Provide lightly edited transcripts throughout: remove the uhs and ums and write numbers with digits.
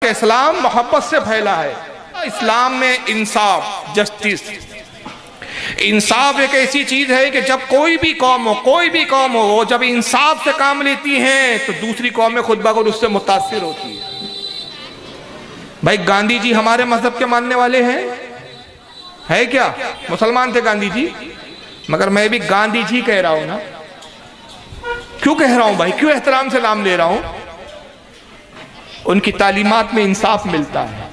कि इस्लाम मोहब्बत से फैला है। इस्लाम में इंसाफ, जस्टिस, इंसाफ एक ऐसी चीज है कि जब कोई भी कौम हो वो जब इंसाफ से काम लेती है तो दूसरी कौमें खुद ब खुद उससे मुतासिर होती है। भाई गांधी जी हमारे मजहब के मानने वाले हैं, है क्या? मुसलमान थे गांधी जी, मगर मैं भी गांधी जी कह रहा हूं ना। क्यों कह रहा हूं भाई, क्यों एहतराम से नाम ले रहा हूं? उनकी तालीमात में इंसाफ मिलता है,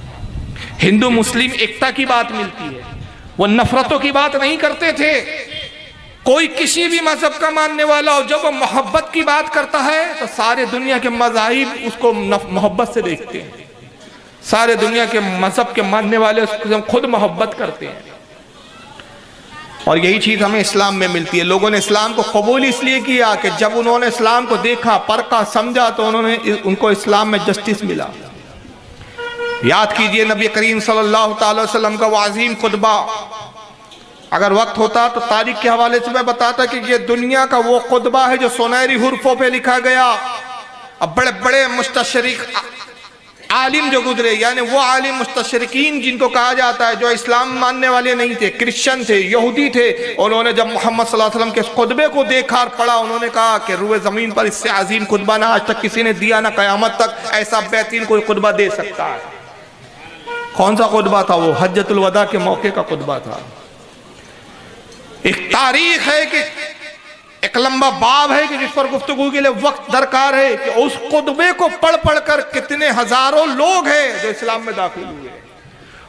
हिंदू मुस्लिम एकता की बात मिलती है, वो नफरतों की बात नहीं करते थे। कोई किसी भी मजहब का मानने वाला हो, जब वो मोहब्बत की बात करता है तो सारे दुनिया के मज़ाहिब उसको मोहब्बत से देखते हैं, सारे दुनिया के मजहब के मानने वाले उसको खुद मोहब्बत करते हैं। और यही चीज हमें इस्लाम में मिलती है। लोगों ने इस्लाम को कबूल इसलिए किया कि जब उन्होंने इस्लाम को देखा, परखा, समझा तो उनको इस्लाम में जस्टिस मिला। याद कीजिए नबी करीम सल्लल्लाहु अलैहि वसल्लम का वो अजीम खुतबा, अगर वक्त होता तो तारीख के हवाले से मैं बताता कि ये दुनिया का वो खुतबा है जो सुनहरी हुर्फों पे लिखा गया। अब बड़े बड़े मुस्तशरिक आलिम जो गुजरे, यानी वो आलिम मुस्तशरिकीन जिनको कहा जाता है, जो इस्लाम मानने वाले नहीं थे, क्रिश्चियन थे, यहूदी थे, उन्होंने जब मोहम्मद सल्लल्लाहु अलैहि वसल्लम के खुतबे को देखा और पढ़ा, उन्होंने कहा कि रूए ज़मीन पर इससे अजीम खुतबा ना आज तक किसी ने दिया, ना क़यामत तक ऐसा बेहतरीन कोई खुतबा दे सकता है। कौन सा खुतबा था वो? हज्जतुल वदा के मौके का खुतबा था। एक तारीख है कि एक लंबा बाब है कि जिस पर गुफ्तगू के लिए वक्त दरकार है कि उस खुतबे को पढ़ पढ़ कर कितने हजारों लोग हैं जो इस्लाम में दाखिल हुए।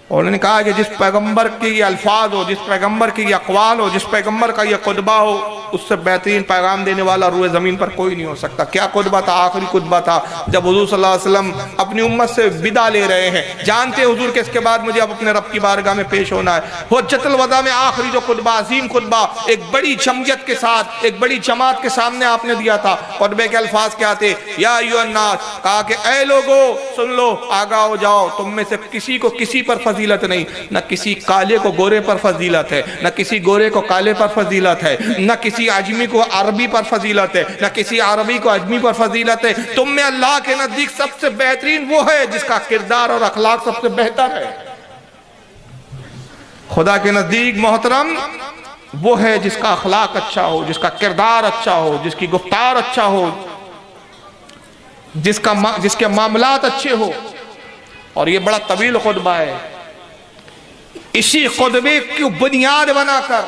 और उन्होंने कहा कि जिस पैगंबर के ये अल्फाज हो, जिस पैगंबर के ये अक़वाल हो, जिस पैगंबर का ये खुतबा हो, उससे बेहतरीन पैगाम देने वाला रूए ज़मीन पर कोई नहीं हो सकता। क्या खुतबा था? आखिरी खुतबा था जब हुज़ूर सल्लल्लाहु अलैहि वसल्लम अपनी उम्मत से विदा ले रहे हैं, जानते हुज़ूर के इसके बाद मुझे अब अपने रब की बारगाह में पेश होना है। हज्जतुल वदा में आखिरी जो खुतबा, अजीम खुतबा, एक बड़ी जमयत के साथ, एक बड़ी जमात के सामने आपने दिया था। खुतबे के अल्फाज क्या थे? या अय्युहन्नास, कहा कि ऐ लोगो सुन लो, आगाह हो जाओ, तुम में से किसी को किसी पर फजीलत नहीं, न किसी काले को गोरे पर फजीलत है, न किसी गोरे को काले पर फजीलत है, न किसी आजमी को अरबी पर फजीलत है, न किसी अरबी को अजमी पर फजीलत है। तुम में अल्लाह के नजदीक सबसे बेहतरीन वो है जिसका किरदार और अखलाक सबसे बेहतर है। खुदा के नजदीक मोहतरम वो है जिसका अखलाक अच्छा हो, जिसका किरदार अच्छा हो, जिसकी गुफ्तार अच्छा हो, जिसके मामलात अच्छे हो। और ये बड़ा तवील खुतबा है। इसी खुतबे की बुनियाद बनाकर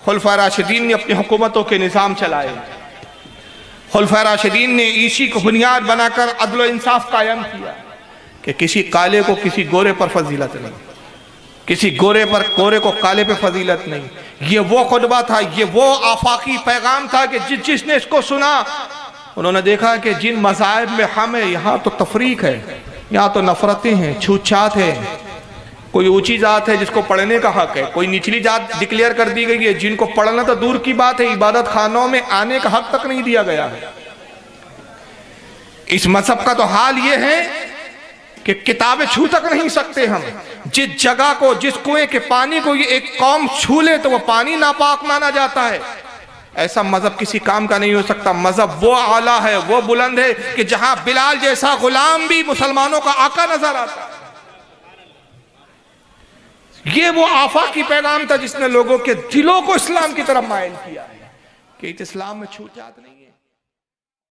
खुलफा राशिदीन ने अपनी हुकूमतों के निज़ाम चलाए। खुलफा राशिदीन ने इसी को बुनियाद बनाकर अदल इंसाफ कायम किया कि किसी काले को किसी गोरे पर फजीलत नहीं, किसी गोरे को काले पे फजीलत नहीं। ये वो खुतबा था, ये वो आफाकी पैगाम था कि जिसने इसको सुना उन्होंने देखा कि जिन मज़ाहिब में हम है, यहाँ तो तफरीक है, यहाँ तो नफरतें हैं, छूतछात है। कोई ऊंची जात है जिसको पढ़ने का हक है, कोई निचली जात डिक्लेयर कर दी गई है जिनको पढ़ना तो दूर की बात है, इबादत खानों में आने का हक तक नहीं दिया गया है। इस मजहब का तो हाल ये है कि किताबें छू तक नहीं सकते हम। जिस जगह को, जिस कुएं के पानी को ये एक कौम छू ले तो वो पानी नापाक माना जाता है। ऐसा मजहब किसी काम का नहीं हो सकता। मजहब वो आला है, वो बुलंद है कि जहां बिलाल जैसा गुलाम भी मुसलमानों का आका नजर आता है। ये वो आफाकी पैगाम था जिसने लोगों के दिलों को इस्लाम की तरफ माइल किया है कि इस्लाम में छूट जात नहीं।